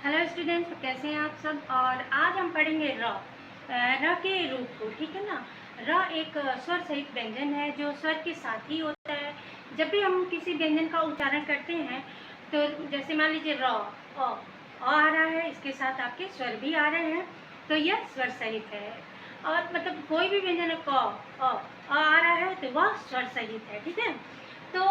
Hello students, कैसे हैं आप सब। और आज हम पढ़ेंगे र के रूप को। ठीक है ना। र एक स्वर सहित व्यंजन है जो स्वर के साथ ही होता है। जब भी हम किसी व्यंजन का उच्चारण करते हैं तो जैसे मान लीजिए र आ रहा है, इसके साथ आपके स्वर भी आ रहे हैं, तो यह स्वर सहित है। और मतलब कोई भी व्यंजन आ रहा है तो वह स्वर सहित है। ठीक है। तो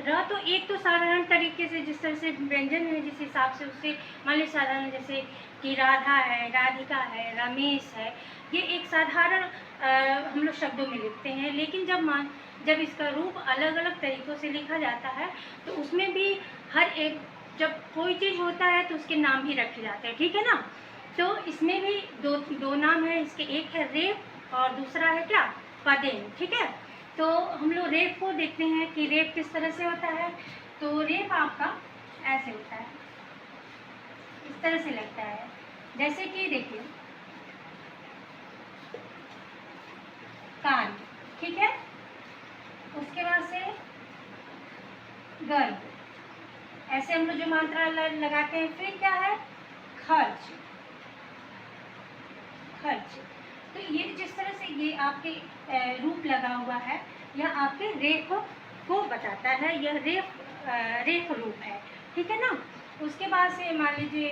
र तो एक तो साधारण तरीके से जिस तरह से व्यंजन है, जिस हिसाब से उससे मान लीजिए साधारण जैसे कि राधा है, राधिका है, रमेश है, ये एक साधारण हम लोग शब्दों में लिखते हैं। लेकिन जब इसका रूप अलग अलग तरीक़ों से लिखा जाता है तो उसमें भी हर एक जब कोई चीज़ होता है तो उसके नाम भी रखे जाते हैं। ठीक है ना। तो इसमें भी दो नाम है इसके, एक है रेफ और दूसरा है क्या, पदेन। ठीक है। तो हम लोग रेप को देखते हैं कि रेप किस तरह से होता है। तो रेप आपका ऐसे होता है, इस तरह से लगता है। जैसे कि देखिए कान, ठीक है। उसके बाद से गर्भ, ऐसे हम लोग जो मात्रा लगाते हैं। फिर क्या है, खर्च। तो ये जिस तरह से ये आपके रूप लगा हुआ है, यह आपके रेख को बताता है। यह रेख रूप है। ठीक है ना। उसके बाद से मान लीजिए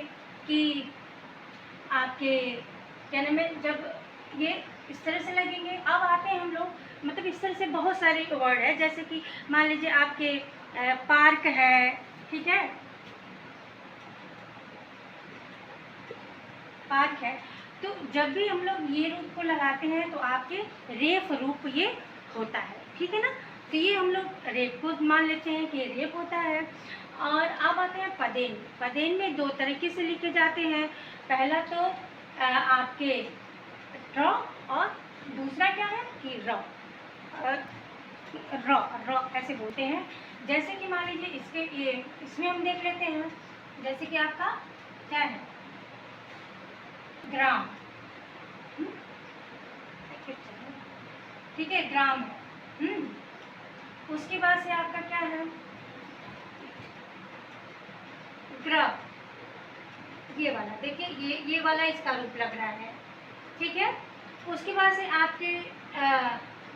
कि आपके क्या नाम है, जब ये इस तरह से लगेंगे। अब आते हैं हम लोग, मतलब इस तरह से बहुत सारे वर्ड है। जैसे कि मान लीजिए आपके पार्क है, ठीक है, पार्क है। तो जब भी हम लोग ये रूप को लगाते हैं तो आपके रेफ रूप ये होता है। ठीक है ना। तो ये हम लोग रेफ को मान लेते हैं कि रेफ होता है। और अब आते हैं पदेन। पदेन में दो तरीके से लिखे जाते हैं। पहला तो आपके ड्र और दूसरा क्या है कि र ऐसे बोलते हैं। जैसे कि मान लीजिए इसमें हम देख लेते हैं। जैसे कि आपका क्या है, ग्राम। ठीक है, ग्राम है। उसके बाद से आपका क्या है, ग्रह। ये वाला देखिए, ये वाला इसका रूप लग रहा है। ठीक है। उसके बाद से आपके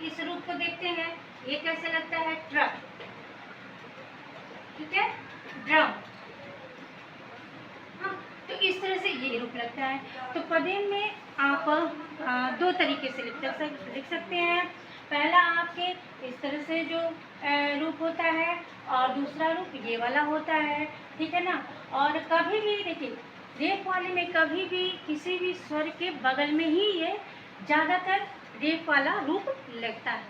इस रूप को देखते हैं, ये कैसे लगता है, ट्रक। ठीक है, ड्रम। हाँ, तो इस तरह से ये रूप लगता है। तो पदेन में आप दो तरीके से लिख सकते हैं। पहला आपके इस तरह से जो रूप होता है और दूसरा रूप ये वाला होता है। ठीक है ना। और कभी भी देखिए, रेफ वाले में कभी भी किसी भी स्वर के बगल में ही ये ज़्यादातर रेफ वाला रूप लगता है।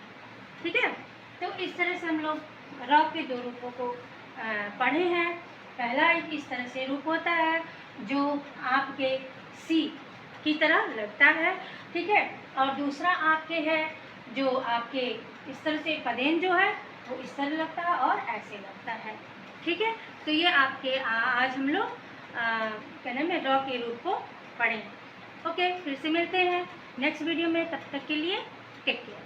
ठीक है। तो इस तरह से हम लोग र के दो रूपों को पढ़े हैं। पहला एक इस तरह से रूप होता है जो आपके सी की तरह लगता है। ठीक है। और दूसरा आपके है जो आपके इस तरह से पदेन जो है वो इस तरह लगता है और ऐसे लगता है। ठीक है। तो ये आपके आज हम लोग क्या नाम है, र के रूप को पढ़ें। ओके, फिर से मिलते हैं नेक्स्ट वीडियो में। तब तक के लिए टेक केयर।